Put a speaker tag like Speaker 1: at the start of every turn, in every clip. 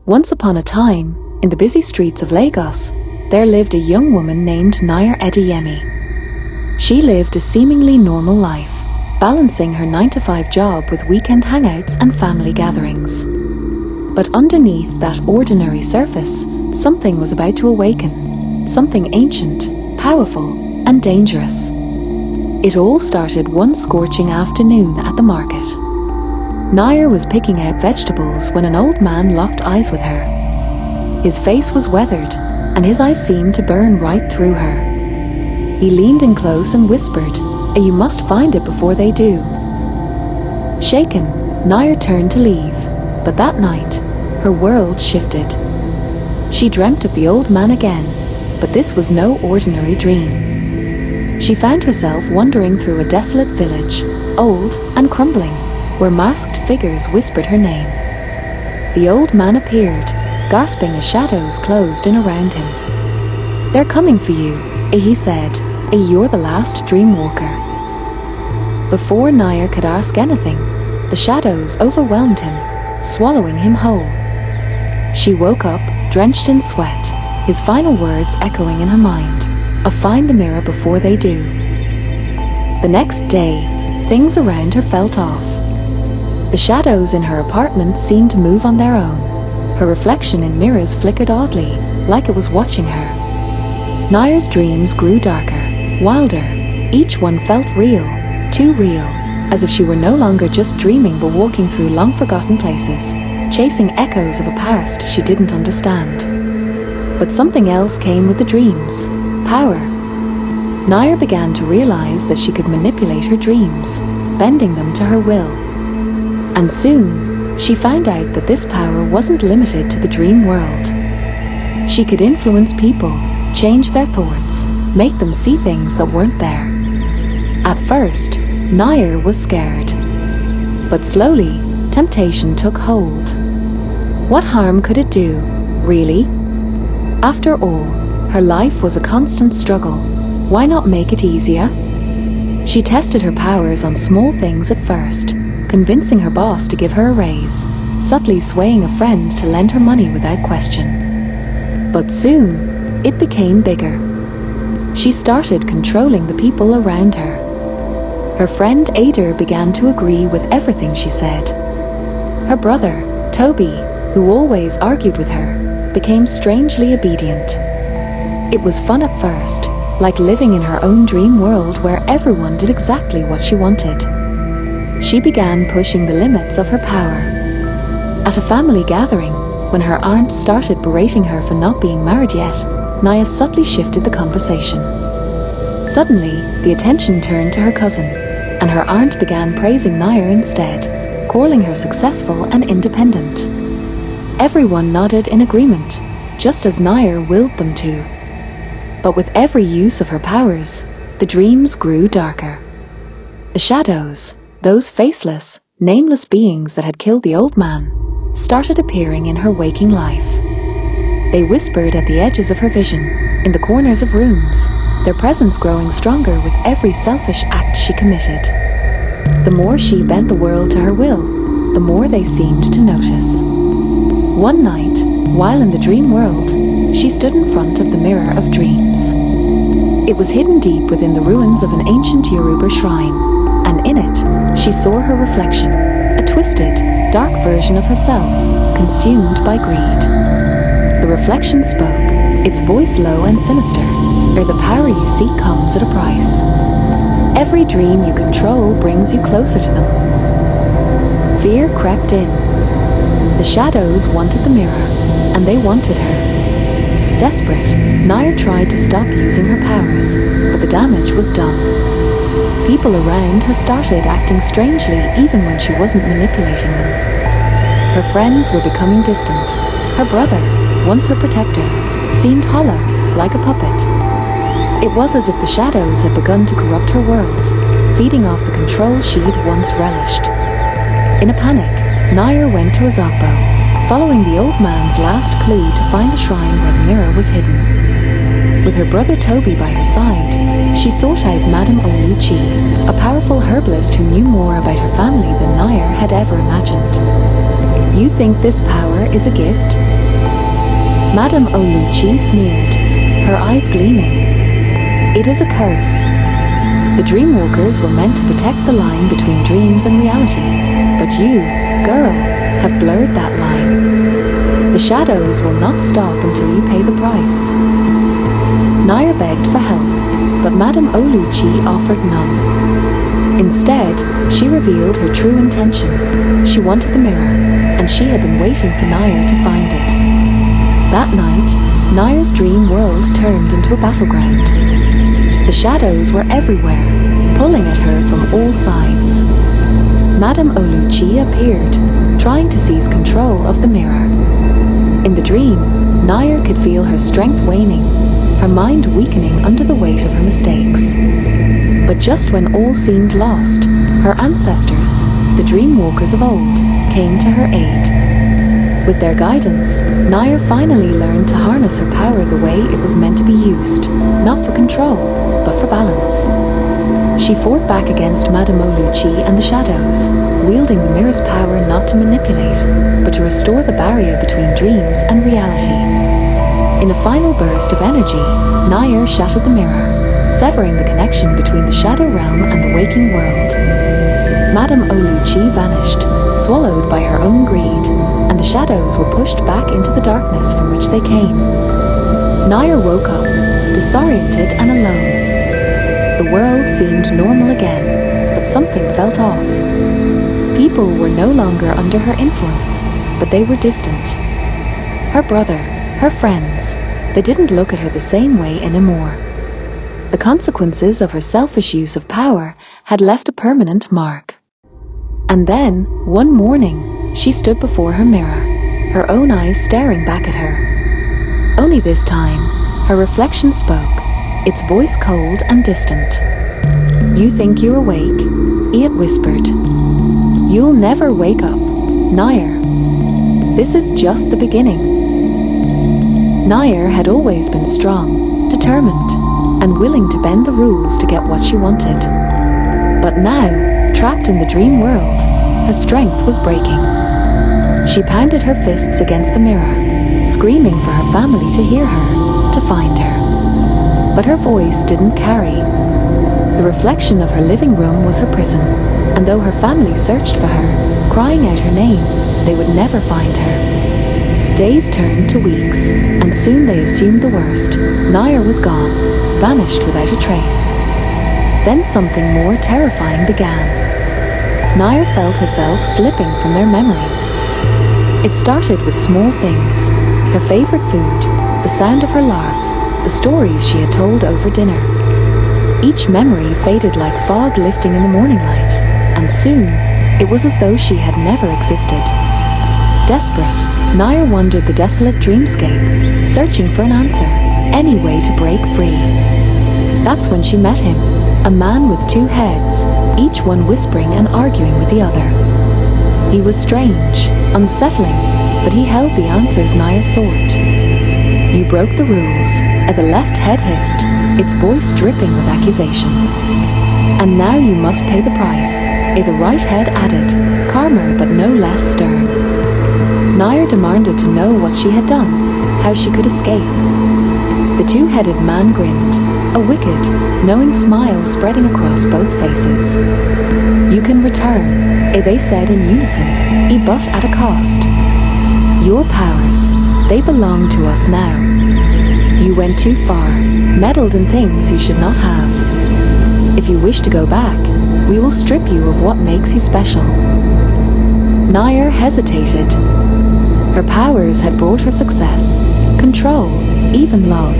Speaker 1: Once upon a time, in the busy streets of Lagos, there lived a young woman named Naya. She lived a seemingly normal life, balancing her 9-to-5 job with weekend hangouts and family gatherings. But underneath that ordinary surface, something was about to awaken, something ancient, powerful, and dangerous. It all started one scorching afternoon at the market. Naya was picking out vegetables when an old man locked eyes with her. His face was weathered, and his eyes seemed to burn right through her. He leaned in close and whispered, "You must find it before they do." Shaken, Naya turned to leave, but that night, her world shifted. She dreamt of the old man again, but this was no ordinary dream. She found herself wandering through a desolate village, old and crumbling, where masked figures whispered her name. The old man appeared, gasping as shadows closed in around him. "They're coming for you," he said. "You're the last Dreamwalker." Before Naya could ask anything, the shadows overwhelmed him, swallowing him whole. She woke up, drenched in sweat, his final words echoing in her mind, "Find the mirror before they do." The next day, things around her felt off. The shadows in her apartment seemed to move on their own. Her reflection in mirrors flickered oddly, like it was watching her. Naya's dreams grew darker, wilder. Each one felt real, too real, as if she were no longer just dreaming but walking through long-forgotten places, chasing echoes of a past she didn't understand. But something else came with the dreams: power. Naya began to realize that she could manipulate her dreams, bending them to her will. And soon, she found out that this power wasn't limited to the dream world. She could influence people, change their thoughts, make them see things that weren't there. At first, Naya was scared. But slowly, temptation took hold. What harm could it do, really? After all, her life was a constant struggle. Why not make it easier? She tested her powers on small things at first, convincing her boss to give her a raise, subtly swaying a friend to lend her money without question. But soon, it became bigger. She started controlling the people around her. Her friend Ada began to agree with everything she said. Her brother, Toby, who always argued with her, became strangely obedient. It was fun at first, like living in her own dream world where everyone did exactly what she wanted. She began pushing the limits of her power. At a family gathering, when her aunt started berating her for not being married yet, Naya subtly shifted the conversation. Suddenly, the attention turned to her cousin, and her aunt began praising Naya instead, calling her successful and independent. Everyone nodded in agreement, just as Naya willed them to. But with every use of her powers, the dreams grew darker. The shadows, those faceless, nameless beings that had killed the old man, started appearing in her waking life. They whispered at the edges of her vision, in the corners of rooms, their presence growing stronger with every selfish act she committed. The more she bent the world to her will, the more they seemed to notice. One night, while in the dream world, she stood in front of the mirror of dreams. It was hidden deep within the ruins of an ancient Yoruba shrine, and in it, she saw her reflection, a twisted, dark version of herself, consumed by greed. The reflection spoke, its voice low and sinister, "The power you seek comes at a price. Every dream you control brings you closer to them." Fear crept in. The shadows wanted the mirror, and they wanted her. Desperate, Naya tried to stop using her powers, but the damage was done. People around her started acting strangely even when she wasn't manipulating them. Her friends were becoming distant. Her brother, once her protector, seemed hollow, like a puppet. It was as if the shadows had begun to corrupt her world, feeding off the control she'd once relished. In a panic, Naya went to a Zogbo, following the old man's last clue to find the shrine where the mirror was hidden. With her brother Toby by her side, she sought out Madame Oluchi, a powerful herbalist who knew more about her family than Naya had ever imagined. "You think this power is a gift?" Madame Olucci sneered, her eyes gleaming. It is a curse. The Dreamwalkers were meant to protect the line between dreams and reality, but you, girl, have blurred that line. The shadows will not stop until you pay the price. Naya begged for help, but Madame Olucci offered none. Instead, she revealed her true intention. She wanted the mirror, and she had been waiting for Naya to find it. That night, Naya's dream world turned into a battleground. The shadows were everywhere, pulling at her from all sides. Madame Olucci appeared, trying to seize control of the mirror. In the dream, Naya could feel her strength waning, her mind weakening under the weight of her mistakes. But just when all seemed lost, her ancestors, the Dreamwalkers of old, came to her aid. With their guidance, Naya finally learned to harness her power the way it was meant to be used, not for control, but for balance. She fought back against Madame Olucci and the shadows, wielding the mirror's power not to manipulate, but to restore the barrier between dreams and reality. In a final burst of energy, Naya shattered the mirror, severing the connection between the shadow realm and the waking world. Madame Olucci vanished, swallowed by her own greed, and the shadows were pushed back into the darkness from which they came. Naya woke up, disoriented and alone. The world seemed normal again, but something felt off. People were no longer under her influence, but they were distant. Her brother, her friends, they didn't look at her the same way anymore. The consequences of her selfish use of power had left a permanent mark. And then, one morning, she stood before her mirror, her own eyes staring back at her. Only this time, her reflection spoke, its voice cold and distant. "You think you're awake?" it whispered. "You'll never wake up, Naya. This is just the beginning." Naya had always been strong, determined, and willing to bend the rules to get what she wanted. But now, trapped in the dream world, her strength was breaking. She pounded her fists against the mirror, screaming for her family to hear her, to find her. But her voice didn't carry. The reflection of her living room was her prison, and though her family searched for her, crying out her name, they would never find her. Days turned to weeks, and soon they assumed the worst. Naya was gone, vanished without a trace. Then something more terrifying began. Naya felt herself slipping from their memories. It started with small things, her favorite food, the sound of her laugh, the stories she had told over dinner. Each memory faded like fog lifting in the morning light, and soon, it was as though she had never existed. Desperate, Naya wandered the desolate dreamscape, searching for an answer, any way to break free. That's when she met him, a man with two heads, each one whispering and arguing with the other. He was strange, unsettling, but he held the answers Naya sought. "You broke the rules," the left head hissed, its voice dripping with accusation. "And now you must pay the price," the right head added, calmer but no less stern. Naya demanded to know what she had done, how she could escape. The two-headed man grinned, a wicked, knowing smile spreading across both faces. "You can return," they said in unison, but at a cost. "Your powers, they belong to us now. You went too far, meddled in things you should not have. If you wish to go back, we will strip you of what makes you special." Naya hesitated. Her powers had brought her success, control, even love.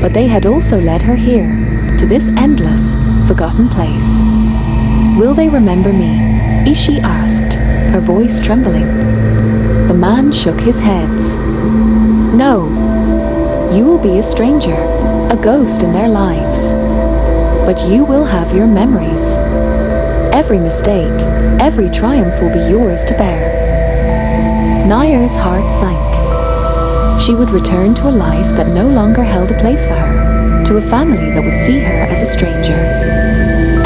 Speaker 1: But they had also led her here, to this endless, forgotten place. "Will they remember me?" she asked, her voice trembling. The man shook his heads. "No. You will be a stranger, a ghost in their lives. But you will have your memories. Every mistake, every triumph will be yours to bear." Naya's heart sank. She would return to a life that no longer held a place for her, to a family that would see her as a stranger.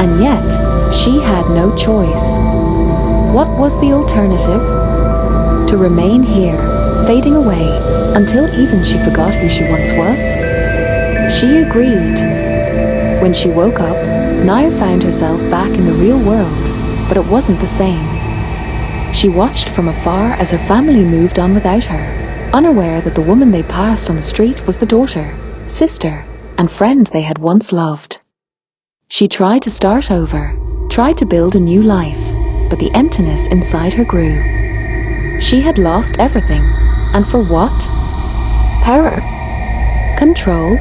Speaker 1: And yet, she had no choice. What was the alternative? To remain here, fading away, until even she forgot who she once was. She agreed. When she woke up, Naya found herself back in the real world, but it wasn't the same. She watched from afar as her family moved on without her, unaware that the woman they passed on the street was the daughter, sister, and friend they had once loved. She tried to start over, tried to build a new life, but the emptiness inside her grew. She had lost everything, and for what? Power? Control?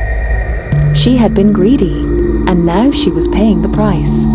Speaker 1: She had been greedy, and now she was paying the price.